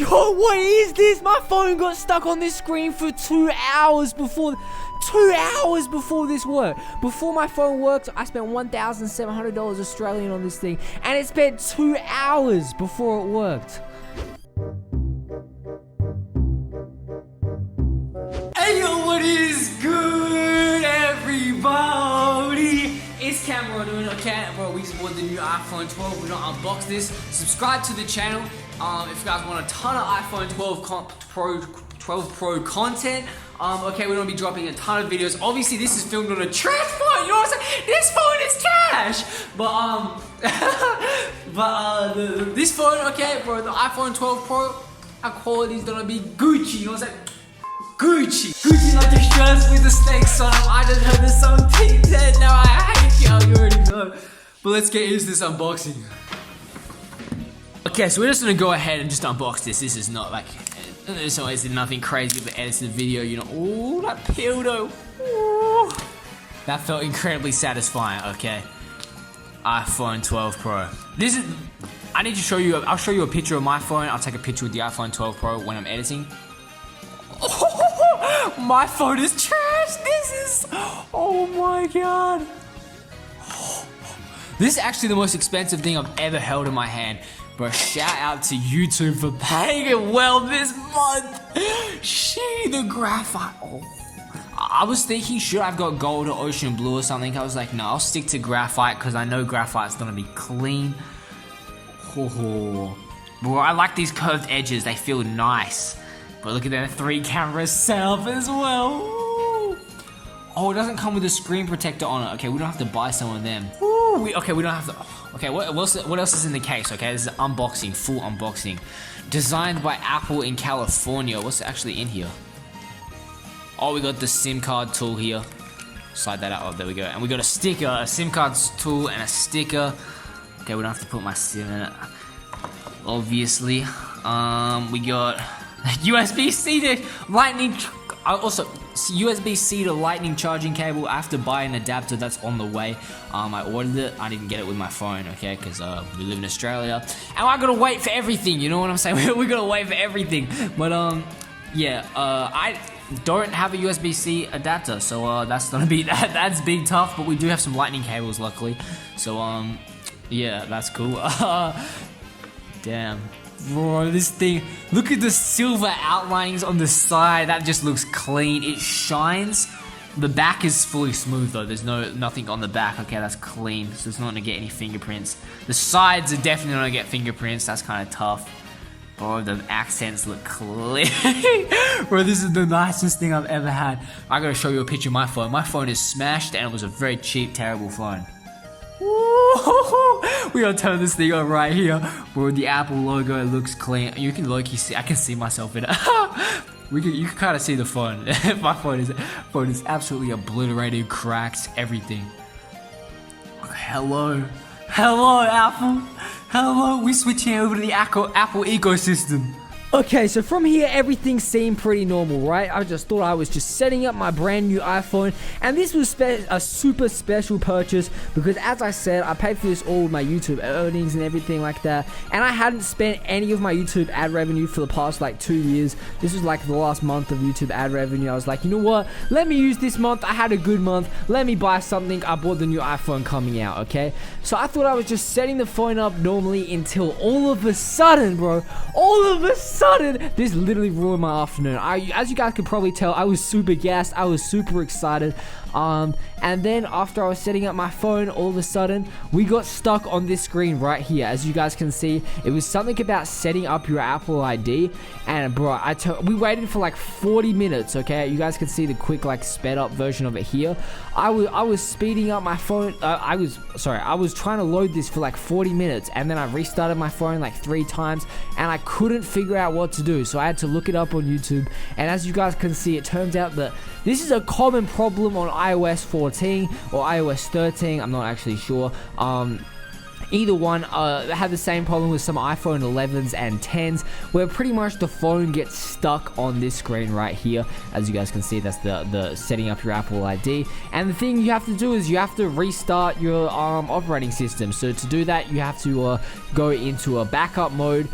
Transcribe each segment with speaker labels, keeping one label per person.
Speaker 1: Yo, what is this? My phone got stuck on this screen for 2 hours before... 2 hours before this worked. Before my phone worked, I spent $1,700 Australian on this thing, and it spent 2 hours before it worked. Hey yo, what is good, everybody? It's Cameron doing okay, bro. We just bought the new iPhone 12. We're gonna unbox this. Subscribe to the channel if you guys want a ton of iPhone 12 Pro content. Okay, we're gonna be dropping a ton of videos. Obviously, this is filmed on a trash phone. You know what I'm saying? This phone is trash. But this phone, okay, bro, the iPhone 12 Pro, our quality is gonna be Gucci. You know what I'm saying? Gucci like a dress with the snakes on them. I just heard the song T10. Now I hate y'all. You already know. But let's get into this unboxing. Okay, so we're just gonna go ahead and just unbox this. This is not like. There's always nothing crazy but editing the video, you know. Ooh, that peel though. Ooh. That felt incredibly satisfying, okay. iPhone 12 Pro. This is, I need to show you, I'll show you a picture of my phone. I'll take a picture with the iPhone 12 Pro when I'm editing. Oh, my phone is trash. This is, oh my God. This is actually the most expensive thing I've ever held in my hand. Bro, shout out to YouTube for paying it well this month. The graphite. Oh. I was thinking, should I've got gold or ocean blue or something? I was like, no, I'll stick to graphite because I know graphite's gonna be clean. Oh. Bro, I like these curved edges. They feel nice. But look at that 3 camera setup as well. Ooh. Oh, it doesn't come with a screen protector on it. Okay, we don't have to buy some of them. Ooh, we don't have to. Okay, what else is in the case? Okay, this is unboxing, full unboxing. Designed by Apple in California. What's actually in here? Oh, we got the SIM card tool here. Slide that out. Oh, there we go. And we got a sticker, a SIM card tool, and a sticker. Okay, we don't have to put my SIM in it. Obviously. We got USB-C to lightning. Also, USB-C to lightning charging cable. I have to buy an adapter that's on the way. I ordered it. I didn't get it with my phone, okay, because we live in Australia. And I gotta wait for everything, you know what I'm saying? We gotta wait for everything. But, yeah, I don't have a USB-C adapter, so that's gonna be, that's big tough, but we do have some lightning cables, luckily. So, yeah, that's cool. Damn. Bro, this thing, look at the silver outlinings on the side. That just looks clean. It shines. The back is fully smooth though. There's nothing on the back. Okay, that's clean. So it's not gonna get any fingerprints. The sides are definitely gonna get fingerprints. That's kind of tough. Bro, the accents look clean. Bro, this is the nicest thing I've ever had. I gotta show you a picture of my phone. My phone is smashed and it was a very cheap, terrible phone. We gotta turn this thing on right here. Bro, the Apple logo, it looks clean. You can low-key see, I can see myself in it. You can kind of see the phone. My phone is absolutely obliterated, cracked, everything. Hello Apple. Hello, we switching over to the Apple ecosystem. Okay, so from here, everything seemed pretty normal, right? I just thought I was just setting up my brand new iPhone, and this was a super special purchase because, as I said, I paid for this all with my YouTube earnings and everything like that, and I hadn't spent any of my YouTube ad revenue for the past, like, 2 years. This was, like, the last month of YouTube ad revenue. I was like, you know what? Let me use this month. I had a good month. Let me buy something. I bought the new iPhone coming out, okay? So I thought I was just setting the phone up normally until all of a sudden, bro, this literally ruined my afternoon. As you guys could probably tell, I was super gassed. I was super excited. And then after I was setting up my phone, all of a sudden, we got stuck on this screen right here. As you guys can see, it was something about setting up your Apple ID. And bro, we waited for like 40 minutes, okay? You guys can see the quick, like, sped up version of it here. I was speeding up my phone. I was trying to load this for like 40 minutes. And then I restarted my phone like 3 times. And I couldn't figure out what to do. So I had to look it up on YouTube. And as you guys can see, it turns out that this is a common problem on iOS 14 or iOS 13. I'm not actually sure. either one had the same problem with some iPhone 11s and 10s, where pretty much the phone gets stuck on this screen right here. As you guys can see, that's the setting up your Apple ID. And the thing you have to do is you have to restart your operating system. So to do that, you have to go into a backup mode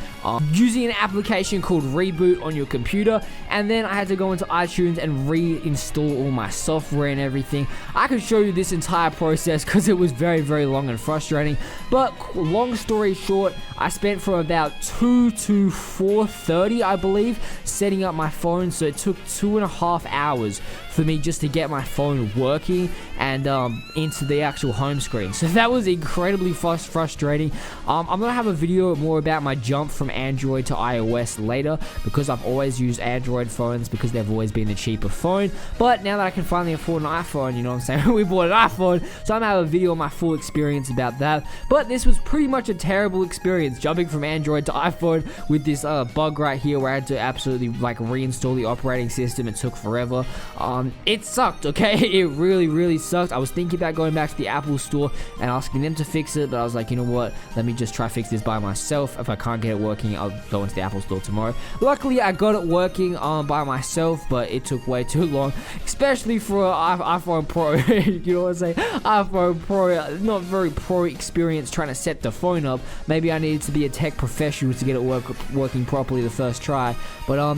Speaker 1: using an application called Reboot on your computer. And then I had to go into iTunes and reinstall all my software and everything. I could show you this entire process because it was very, very long and frustrating. But long story short, I spent from about 2 to 4:30, I believe, setting up my phone. So it took 2.5 hours for me just to get my phone working and into the actual home screen. So that was incredibly frustrating. I'm gonna have a video more about my jump from Android to iOS later, because I've always used Android phones because they've always been the cheaper phone. But now that I can finally afford an iPhone, you know what I'm saying, we bought an iPhone, so I'm gonna have a video on my full experience about that. But this was pretty much a terrible experience, jumping from Android to iPhone with this bug right here where I had to absolutely like reinstall the operating system. It took forever. It sucked, okay? It really, really sucked. I was thinking about going back to the Apple store and asking them to fix it, but I was like, you know what? Let me just try fix this by myself. If I can't get it working, I'll go into the Apple store tomorrow. Luckily, I got it working by myself, but it took way too long, especially for an iPhone Pro. You know what I'm saying? iPhone Pro, not very pro experience trying to set the phone up. Maybe I needed to be a tech professional to get it working properly the first try. But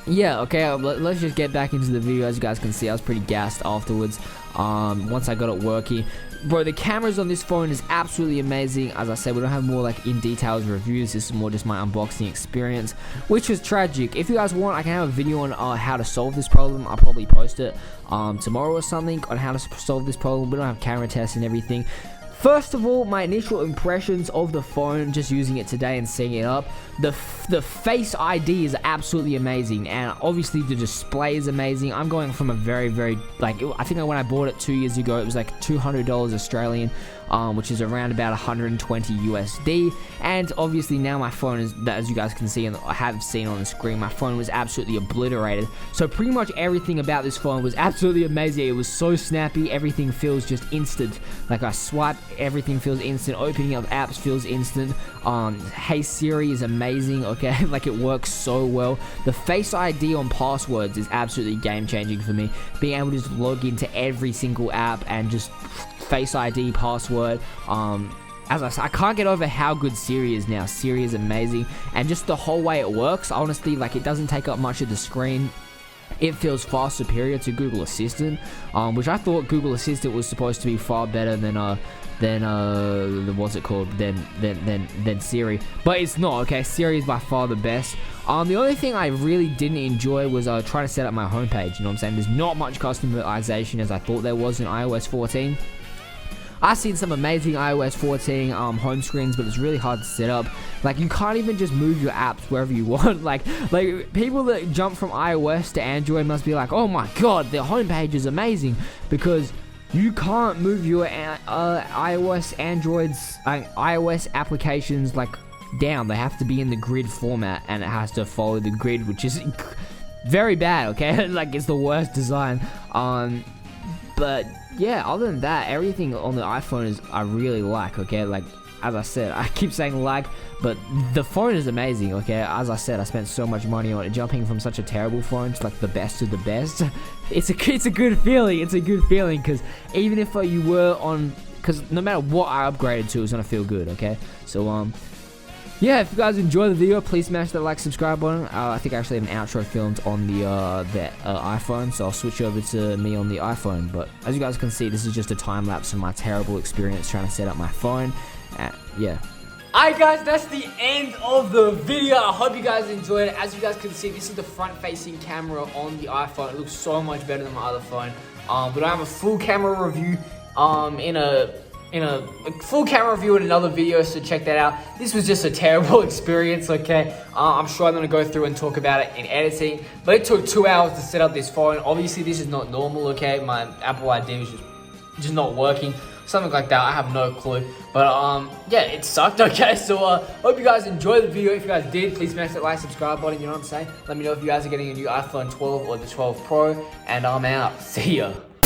Speaker 1: yeah, okay, let's just get back into the video. As you guys can see, I was pretty gassed afterwards once I got it working. Bro, the cameras on this phone is absolutely amazing. As I said, we don't have more like in details reviews. This is more just my unboxing experience, which was tragic. If you guys want, I can have a video on how to solve this problem. I'll probably post it tomorrow or something on how to solve this problem. We don't have camera tests and everything. First of all, my initial impressions of the phone, just using it today and seeing it up, the Face ID is absolutely amazing, and obviously the display is amazing. I'm going from a very, very, like, I think when I bought it 2 years ago, it was like $200 Australian, which is around about 120 USD, and obviously now my phone is, as you guys can see and I have seen on the screen, my phone was absolutely obliterated. So pretty much everything about this phone was absolutely amazing. It was so snappy, everything feels just instant. Like I swipe, everything feels instant, opening up apps feels instant. Hey Siri is amazing, okay? Like it works so well. The Face ID on passwords is absolutely game changing for me. Being able to just log into every single app and just Face ID password. As I said, I can't get over how good Siri is now. Siri is amazing, and just the whole way it works, honestly, like it doesn't take up much of the screen. It feels far superior to Google Assistant, which I thought Google Assistant was supposed to be far better than what's it called, than Siri, but it's not, okay? Siri is by far the best. The only thing I really didn't enjoy was trying to set up my homepage, you know what I'm saying? There's not much customization as I thought there was in iOS 14. I've seen some amazing iOS 14 home screens, but it's really hard to set up. Like, you can't even just move your apps wherever you want. Like people that jump from iOS to Android must be like, oh my god, their homepage is amazing, because you can't move your iOS applications like down. They have to be in the grid format, and it has to follow the grid, which is very bad, okay? Like, it's the worst design. But yeah, other than that, everything on the iPhone is I really like, okay? Like, as I said, I keep saying like, but the phone is amazing, okay? As I said, I spent so much money on it, jumping from such a terrible phone to like the best of the best. It's a good feeling. It's a good feeling, because even if you were on, because no matter what I upgraded to, it's gonna feel good, okay? So yeah, if you guys enjoy the video, please smash that like, subscribe button. I think I actually have an outro filmed on the iPhone, so I'll switch over to me on the iPhone. But as you guys can see, this is just a time lapse of my terrible experience trying to set up my phone. Yeah. Alright guys, that's the end of the video. I hope you guys enjoyed it. As you guys can see, this is the front-facing camera on the iPhone. It looks so much better than my other phone. But I have a full camera review in a full camera review in another video, so check that out. This was just a terrible experience, okay? I'm sure I'm going to go through and talk about it in editing, but it took 2 hours to set up this phone. Obviously, this is not normal, okay? My Apple ID was just not working. Something like that, I have no clue. But yeah, it sucked, okay? So hope you guys enjoyed the video. If you guys did, please smash that like, subscribe button, you know what I'm saying? Let me know if you guys are getting a new iPhone 12 or the 12 Pro, and I'm out. See ya.